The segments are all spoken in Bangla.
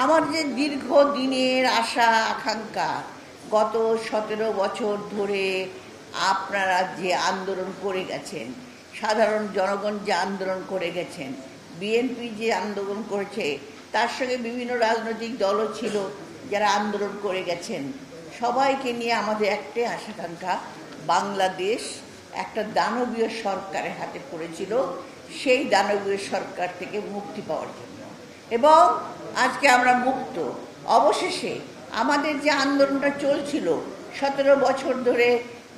আমার যে দীর্ঘ দিনের আশা আকাঙ্ক্ষা, গত 17 বছর ধরে আপনারা যে আন্দোলন করে গেছেন, সাধারণ জনগণ যে আন্দোলন করে গেছেন, বিএনপি যে আন্দোলন করেছে, তার সঙ্গে বিভিন্ন রাজনৈতিক দলও ছিল যারা আন্দোলন করে গেছেন, সবাইকে নিয়ে আমাদের একটাই আশাকাঙ্ক্ষা, বাংলাদেশ একটা দানবীয় সরকারের হাতে পড়েছিল, সেই দানবীয় সরকার থেকে মুক্তি পাওয়ার জন্য। এবং আজকে আমরা মুক্ত। অবশেষে আমাদের যে আন্দোলনটা চলছিল 17 বছর ধরে,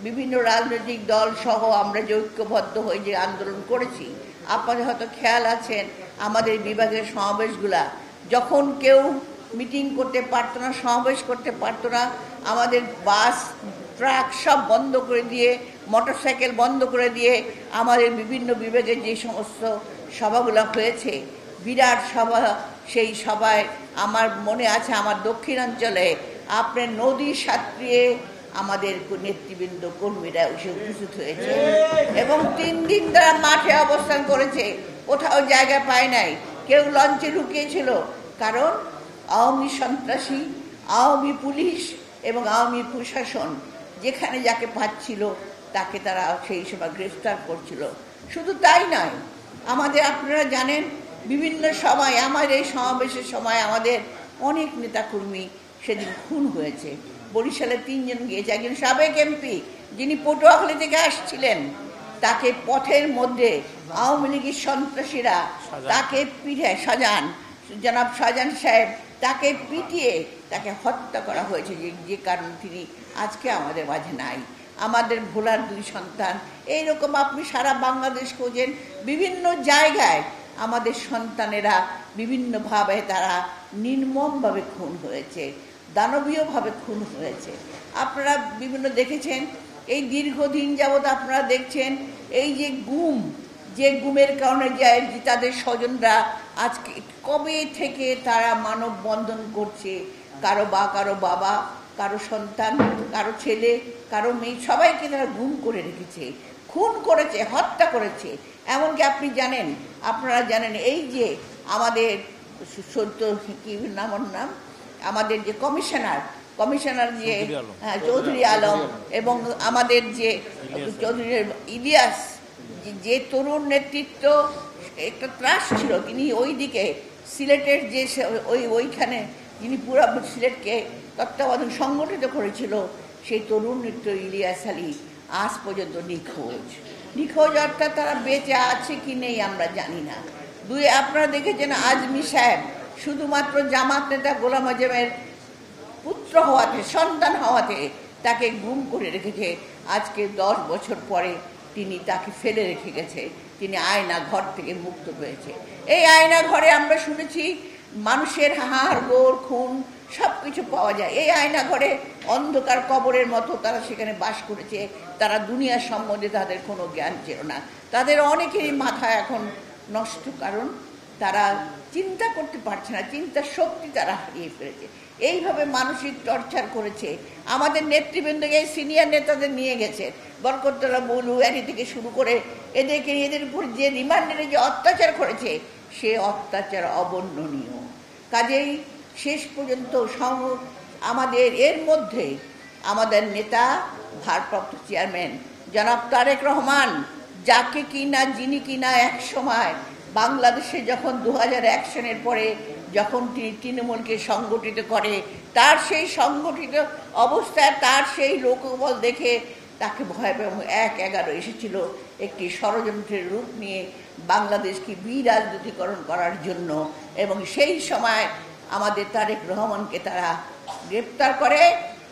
বিভিন্ন রাজনৈতিক দল সহ আমরা যে ঐক্যবদ্ধ হয়ে যে আন্দোলন করেছি, আপনাদের হয়তো খেয়াল আছেন আমাদের বিভাগের সমাবেশগুলা, যখন কেউ মিটিং করতে পারতো না, সমাবেশ করতে পারতো না, আমাদের বাস ট্রাক সব বন্ধ করে দিয়ে, মোটরসাইকেল বন্ধ করে দিয়ে আমাদের বিভিন্ন বিভাগের যে সমস্ত সভাগুলো হয়েছে, বিরাট সভা, সেই সভায় আমার মনে আছে আমার দক্ষিণাঞ্চলে আপনার নদী সাঁতরিয়ে আমাদের নেতৃবৃন্দ কর্মীরা এসে উপস্থিত হয়েছে এবং 3 দিন তারা মাঠে অবস্থান করেছে, কোথাও জায়গা পায় নাই, কেউ লঞ্চে লুকিয়েছিল, কারণ আওয়ামী সন্ত্রাসী, আওয়ামী পুলিশ এবং আওয়ামী প্রশাসন যেখানে যাকে পাচ্ছিল তাকে তারা সেই সময় গ্রেফতার করছিল। শুধু তাই নয়, আমাদের আপনারা জানেন বিভিন্ন সময় আমার এই সমাবেশের সময় আমাদের অনেক নেতাকর্মী সেদিন খুন হয়েছে। বরিশালে 3 জন গিয়েছে, একজন সাবেক এমপি যিনি পটুয়াখালী থেকে আসছিলেন, তাকে পথের মধ্যে আওয়ামী লীগের সন্ত্রাসীরা তাকে পিঠে জনাব শাহজাহান সাহেব তাকে পিটিয়ে তাকে হত্যা করা হয়েছে, যে কারণে তিনি আজকে আমাদের মাঝে নাই। আমাদের ভোলার 2 সন্তান, এইরকম আপনি সারা বাংলাদেশ খোঁজেন, বিভিন্ন জায়গায় আমাদের সন্তানেরা বিভিন্নভাবে তারা নির্মমভাবে খুন হয়েছে, দানবীয়ভাবে খুন হয়েছে। আপনারা বিভিন্ন দেখেছেন, এই দীর্ঘদিন যাবৎ আপনারা দেখছেন এই যে গুমের কারণে যায় তাদের স্বজনরা আজকে কবে থেকে তারা মানববন্ধন করছে, কারো বাবা, কারো সন্তান, কারো ছেলে, কারো মেয়ে, সবাইকে তারা গুম করে রেখেছে, খুন করেছে, হত্যা করেছে। এমনকি আপনারা জানেন এই যে আমাদের কি নাম আমাদের যে কমিশনার যে চৌধুরী আলম এবং আমাদের যে চৌধুরী ইলিয়াস, যে তরুণ নেতৃত্ব, একটা ত্রাস ছিল, তিনি ওইদিকে সিলেটের যে ওইখানে যিনি পুরো সিলেটকে তত্ত্বাবধান সংগঠিত করেছিল, সেই তরুণ নেতৃত্ব ইলিয়াস আলী আজ পর্যন্ত নিখোঁজ অর্থাৎ তারা বেঁচে আছে কি নেই আমরা জানি না। আপনারা দেখেছেন আজমি সাহেব শুধুমাত্র জামাত নেতা গোলাম আজমের পুত্র হওয়াতে, সন্তান হওয়াতে তাকে গুম করে রেখেছে। আজকে 10 বছর পরে তাকে ফেলে রেখে গেছে, তিনি আয়না ঘর থেকে মুক্ত হয়েছে। এই আয়না ঘরে আমরা শুনেছি মানুষের হাড় গোড় খুন সব কিছু পাওয়া যায়। এই আয়না ঘরে অন্ধকার কবরের মতো তারা সেখানে বাস করেছে, তারা দুনিয়ার সম্বন্ধে তাদের কোনো জ্ঞান ছিল না। তাদের অনেকেরই মাথা এখন নষ্ট, কারণ তারা চিন্তা করতে পারছে না, চিন্তার শক্তি তারা হারিয়ে ফেলেছে। এইভাবে মানসিক টর্চার করেছে। আমাদের নেতৃবৃন্দকে সিনিয়র নেতাদের নিয়ে গেছে, বরকতুল্লাহ মৌলু এরি থেকে শুরু করে এদের উপর যে রিমান্ডে যে অত্যাচার করেছে, সে অত্যাচার অবর্ণনীয়। কাজেই শেষ পর্যন্ত আমাদের এর মধ্যে আমাদের নেতা ভারপ্রাপ্ত চেয়ারম্যান জনাব তারেক রহমান, যিনি কিনা এক সময় বাংলাদেশে যখন 2001 সনের পরে যখন তিনি তৃণমূলকে সংগঠিত করে, তার সেই সংগঠিত অবস্থায় তার সেই লোকবল দেখে তাকে ভয় পেয়ে 1/11 এসেছিল একটি ষড়যন্ত্রের রূপ নিয়ে বাংলাদেশকে বিরাজনীতিকরণ করার জন্য, এবং সেই সময় আমাদের তারেক রহমানকে তারা গ্রেপ্তার করে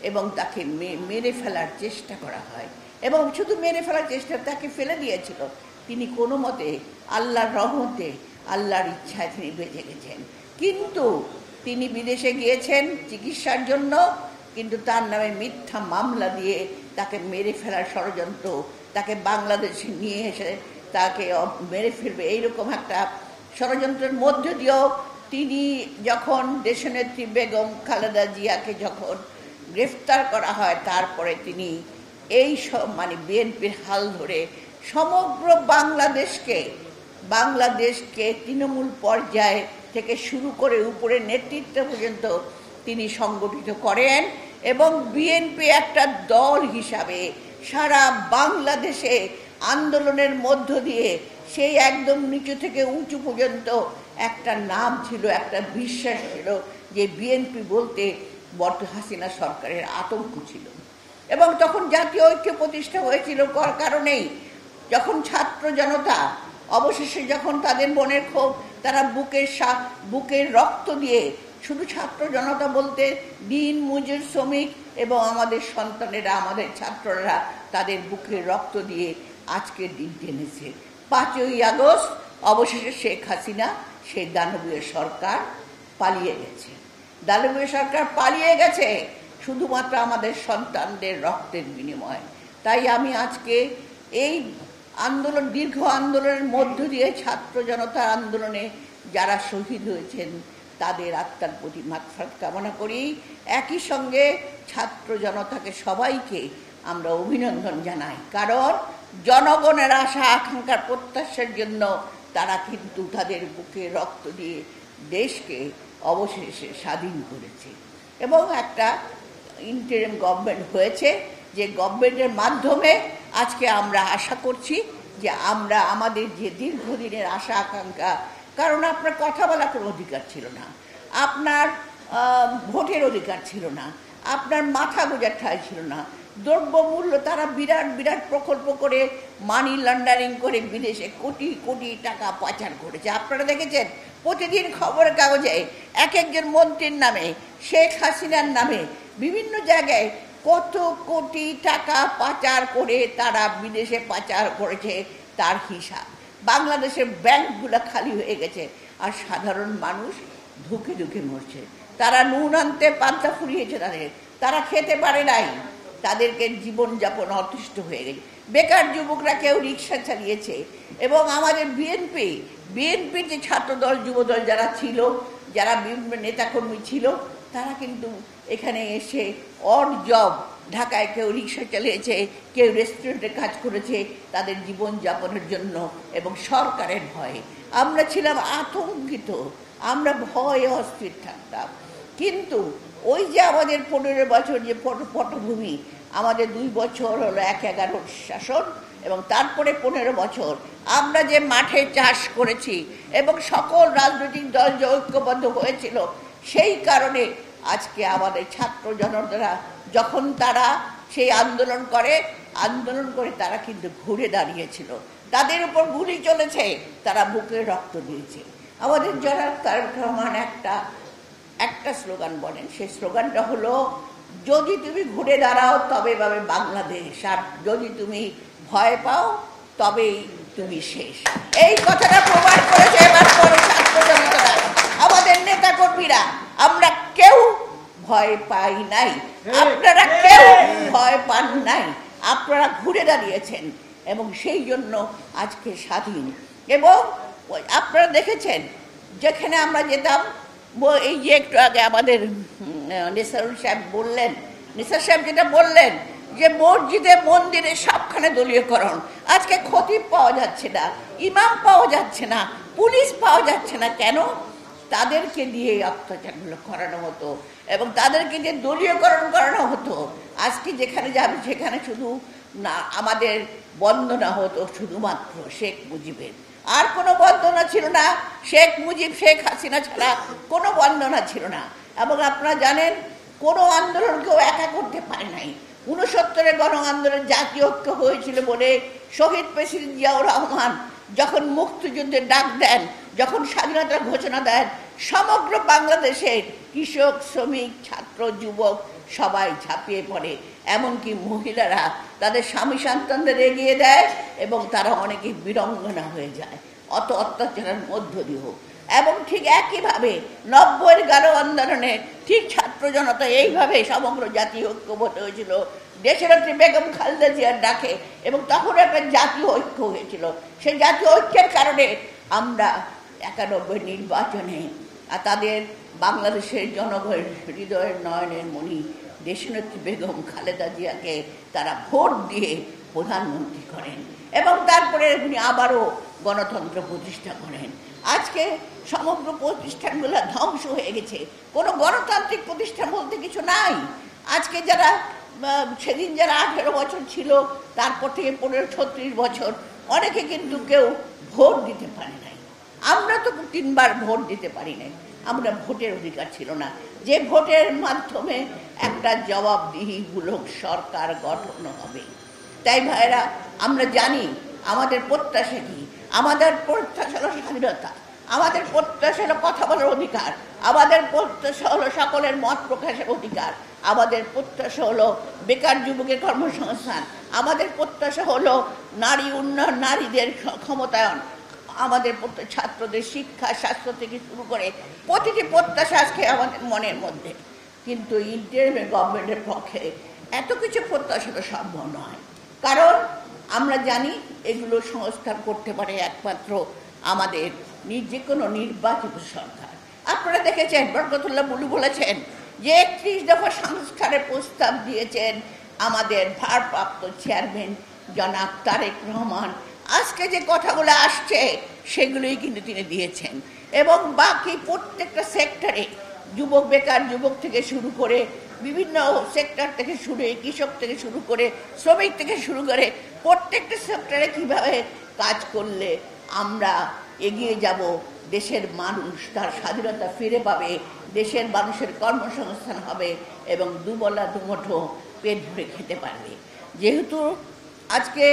এবং তাকে মেরে ফেলার চেষ্টা করা হয়। এবং শুধু মেরে ফেলার চেষ্টা, তাকে ফেলে দিয়েছিল। তিনি কোনো মতে আল্লাহর রহমতে, আল্লাহর ইচ্ছায় তিনি বেঁচে গেছেন। কিন্তু তিনি বিদেশে গিয়েছেন চিকিৎসার জন্য, কিন্তু তার নামে মিথ্যা মামলা দিয়ে তাকে মেরে ফেলার ষড়যন্ত্র, তাকে বাংলাদেশে নিয়ে এসে তাকে মেরে ফেলবে, এইরকম একটা ষড়যন্ত্রের মধ্য দিয়েও তিনি যখন দেশনেত্রী বেগম খালেদা জিয়াকে যখন গ্রেফতার করা হয়, তারপরে তিনি এই বিএনপির হাল ধরে সমগ্র বাংলাদেশকে তৃণমূল পর্যায়ে থেকে শুরু করে উপরের নেতৃত্ব পর্যন্ত তিনি সংগঠিত করেন এবং বিএনপি একটা দল হিসাবে সারা বাংলাদেশে আন্দোলনের মধ্য দিয়ে সেই একদম নিচু থেকে উঁচু পর্যন্ত একটা নাম ছিল, একটা বিশ্বাস ছিল যে বিএনপি বলতে হাসিনা সরকারের আতঙ্ক ছিল। এবং তখন জাতীয় ঐক্য প্রতিষ্ঠা হয়েছিল কারণেই যখন ছাত্র জনতা অবশেষে যখন তাদের মনের ক্ষোভ তারা বুকের রক্ত দিয়ে, শুধু ছাত্র জনতা বলতে দিন মজুর শ্রমিক এবং আমাদের সন্তানেরা, আমাদের ছাত্ররা তাদের বুকের রক্ত দিয়ে আজকের দিন টেনেছে। 5ই আগস্ট অবশেষে শেখ হাসিনা সেই দানবীয় সরকার পালিয়ে গেছে। দানবীয় সরকার পালিয়ে গেছে শুধুমাত্র আমাদের সন্তানদের রক্তের বিনিময়ে। তাই আমি আজকে এই আন্দোলন, দীর্ঘ আন্দোলনের মধ্য দিয়ে ছাত্র জনতার আন্দোলনে যারা শহীদ হয়েছেন তাদের আত্মার প্রতি মাগফিরাত কামনা করি। একই সঙ্গে ছাত্র জনতাকে সবাইকে আমরা অভিনন্দন জানাই, কারণ জনগণের আশা আকাঙ্ক্ষার প্রত্যাশার জন্য তারা কিন্তু তাদের বুকে রক্ত দিয়ে দেশকে অবশেষে স্বাধীন করেছে। এবং একটা ইন্টারিম গভর্নমেন্ট হয়েছে, যে গভর্নমেন্টের মাধ্যমে আজকে আমরা আশা করছি যে আমরা আমাদের যে দীর্ঘদিনের আশা আকাঙ্ক্ষা, কারণ আপনার কথা বলার কোনো অধিকার ছিল না, আপনার ভোটের অধিকার ছিল না, আপনার মাথা গোজার ঠাঁই ছিল না, দ্রব্যমূল্য তারা বিরাট বিরাট প্রকল্প করে মানি লন্ডারিং করে বিদেশে কোটি কোটি টাকা পাচার করেছে। আপনারা দেখেছেন প্রতিদিন খবরের কাগজে এক একজন মন্ত্রীর নামে, শেখ হাসিনার নামে বিভিন্ন জায়গায় কত কোটি টাকা পাচার করে তারা বিদেশে পাচার করেছে তার হিসাব। বাংলাদেশের ব্যাংকগুলো খালি হয়ে গেছে, আর সাধারণ মানুষ ধুকে ধুকে মরছে। তারা নুন আনতে পান্তা ফুরিয়েছে, তারা খেতে পারে নাই, তাদেরকে জীবনযাপন অতিষ্ঠ হয়ে গেছে। বেকার যুবকরা কেউ রিক্সা চালিয়েছে। এবং আমাদের বিএনপির যে ছাত্রদল যুবদল যারা ছিল, যারা বিভিন্ন নেতাকর্মী ছিল, তারা কিন্তু এখানে এসে অড জব, ঢাকায় কেউ রিক্সা চালিয়েছে, কেউ রেস্টুরেন্টে কাজ করেছে তাদের জীবনযাপনের জন্য এবং সরকারের ভয়ে। আমরা ছিলাম আতঙ্কিত, আমরা ভয়ে অস্থির থাকতাম। কিন্তু ওই যে আমাদের 15 বছর যে পটভূমি, আমাদের 2 বছর হলো 1-11 শাসন, এবং তারপরে 15 বছর আমরা যে মাঠে চাষ করেছি এবং সকল রাজনৈতিক দল যে ঐক্যবদ্ধ হয়েছিল, সেই কারণে আজকে আমাদের ছাত্র জনতারা যখন তারা সেই আন্দোলন করে তারা কিন্তু ঘুরে দাঁড়িয়েছিল, তাদের উপর গুলি চলেছে, তারা বুকে রক্ত দিয়েছে। আমাদের জনাব তারেক রহমান একটা স্লোগান বলেন, সেই স্লোগানটা হলো, যদি তুমি ঘুরে দাঁড়াও তবে পাবে বাংলাদেশ, আর যদি তুমি ভয় পাও তবেই তুমি শেষ। এই কথাটা প্রমাণ করেছে এবার পরে ছাত্র জনতারা, আমাদের নেতা কর্মীরা। আমরা কেউ ভয় পাই নাই, আপনারা কেউ ভয় পান নাই, আপনারা ঘুরে দাঁড়িয়েছেন এবং সেই জন্য আজকে স্বাধীন। এবং আপনারা দেখেছেন যেখানে আমরা যেতাম, এই যে একটু আগে আমাদের নিসার সাহেব যেটা বললেন যে মসজিদে মন্দিরে সবখানে দলীয়করণ, আজকে খতিব পাওয়া যাচ্ছে না, ইমাম পাওয়া যাচ্ছে না, পুলিশ পাওয়া যাচ্ছে না। কেন? তাদেরকে দিয়ে অত্যাচারগুলো করানো হতো এবং তাদেরকে দিয়ে দলীয়করণ করানো হতো। আজকে যেখানে যাবে সেখানে শুধু না আমাদের বন্দনা হতো শুধুমাত্র শেখ মুজিবের, আর কোনো বন্দনা ছিল না। শেখ মুজিব, শেখ হাসিনা ছাড়া কোনো বন্দনা ছিল না। এবং আপনারা জানেন কোনো আন্দোলন কেউ একা করতে পারে নাই। 69-এর গণ আন্দোলন জাতীয় ঐক্য হয়েছিল বলে শহীদ প্রেসিডেন্ট জিয়াউর রহমান যখন মুক্তিযুদ্ধের ডাক দেন, যখন স্বাধীনতার ঘোষণা দেন, সমগ্র বাংলাদেশের কৃষক, শ্রমিক, ছাত্র, যুবক সবাই ঝাঁপিয়ে পড়ে। এমনকি মহিলারা তাদের স্বামী সন্তানদের এগিয়ে দেয় এবং তারা অনেকে বীরাঙ্গনা হয়ে যায় অত অত্যাচারের মধ্য দিয়েও। এবং ঠিক একইভাবে 90-এর গণ আন্দোলনে ঠিক ছাত্র জনতা এইভাবে সমগ্র জাতীয় ঐক্যবদ্ধ হয়েছিল দেশনেত্রী বেগম খালেদা জিয়ার ডাকে, এবং তখন একটা জাতীয় ঐক্য হয়েছিল। সেই জাতীয় ঐক্যের কারণে আমরা 91 নির্বাচনে তাদের বাংলাদেশের জনগণের হৃদয়ের নয়নের মণি দেশনেত্রী বেগম খালেদা জিয়াকে তারা ভোট দিয়ে প্রধানমন্ত্রী করেন এবং তারপরে উনি আবারও গণতন্ত্র প্রতিষ্ঠা করেন। আজকে সমগ্র প্রতিষ্ঠানগুলো ধ্বংস হয়ে গেছে, কোনো গণতান্ত্রিক প্রতিষ্ঠান বলতে কিছু নাই। আজকে যারা সেদিন যারা 18 বছর ছিল, তারপর থেকে 15-36 বছর, অনেকে কিন্তু কেউ ভোট দিতে পারে নাই। আমরা তো 3 বার ভোট দিতে পারি নাই, আমরা ভোটের অধিকার ছিল না। যে ভোটের মাধ্যমে একটা জবাবদিহিমূলক সরকার গঠন হবে। তাই ভাইরা, আমরা জানি আমাদের প্রত্যাশা কি। আমাদের প্রত্যাশা হলো স্বাধীনতা, আমাদের প্রত্যাশা হলো কথা বলার অধিকার, আমাদের প্রত্যাশা হলো সকলের মত প্রকাশের অধিকার, আমাদের প্রত্যাশা হলো বেকার যুবকের কর্মসংস্থান, আমাদের প্রত্যাশা হলো নারী উন্নয়ন, নারীদের ক্ষমতায়ন, আমাদের ছাত্রদের শিক্ষা, স্বাস্থ্য থেকে শুরু করে প্রতিটি প্রত্যাশা আজকে আমাদের মনের মধ্যে। কিন্তু ইন্টারিম গভর্নমেন্টের পক্ষে এত কিছু প্রত্যাশা তো সম্ভব নয়, কারণ আমরা জানি এগুলো সংস্কার করতে পারে একমাত্র আমাদের যে কোনো নির্বাচিত সরকার। আপনারা দেখেছেন বরকতুল্লাহ বুলু বলেছেন যে 31 দফা সংস্কারের প্রস্তাব দিয়েছেন আমাদের ভারপ্রাপ্ত চেয়ারম্যান জনাব তারেক রহমান। আজকে যে কথাগুলো আসছে সেগুলোই কিন্তু তিনি দিয়েছেন, এবং বাকি প্রত্যেকটা সেক্টরে যুবক, বেকার যুবক থেকে শুরু করে বিভিন্ন সেক্টর থেকে শুরু, কৃষক থেকে শুরু করে শ্রমিক থেকে শুরু করে প্রত্যেকটা সেক্টরে কিভাবে কাজ করলে আমরা এগিয়ে যাব, দেশের মানুষ তার স্বাধীনতা ফিরে পাবে, দেশের মানুষের কর্মসংস্থান হবে এবং দুবেলা দুমুঠো পেট ভরে খেতে পারবে। যেহেতু আজকে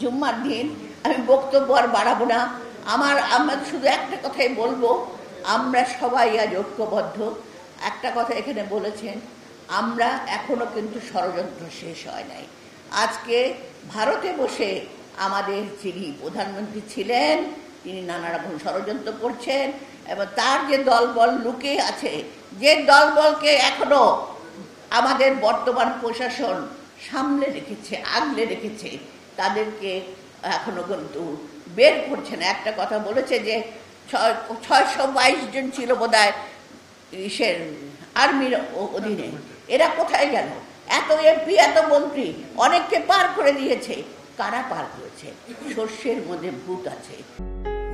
জুম্মার দিন, আমি বক্তব্য আর বাড়াবো না। আমরা শুধু একটা কথাই বলবো, আমরা সবাই আজ ঐক্যবদ্ধ। একটা কথা এখানে বলেছেন, আমরা এখনো কিন্তু ষড়যন্ত্র শেষ হয় নাই। আজকে ভারতে বসে আমাদের যিনি প্রধানমন্ত্রী ছিলেন, তিনি নানা রকম ষড়যন্ত্র করছেন, এবং তার যে দলবল লুকিয়ে আছে, যে দলবলকে এখনো আমাদের বর্তমান প্রশাসন সামলে রেখেছে, আগলে রেখেছে, তাদেরকে এখনো কিন্তু বের করছে না। একটা কথা বলেছে যে 622 জন ছিল বোধহয় আর্মির অধীনে, এরা কোথায় গেল? এত এমপি, এত মন্ত্রী, অনেককে পার করে দিয়েছে। কারা পার করেছে? শস্যের মধ্যে ভূত আছে।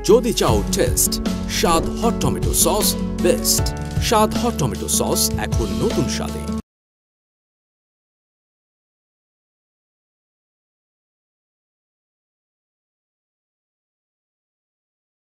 যদি চাও টেস্ট, স্বাদ হট টমেটো সস বেস্ট। স্বাদ হট টমেটো সস এখন নতুন স্বাদে।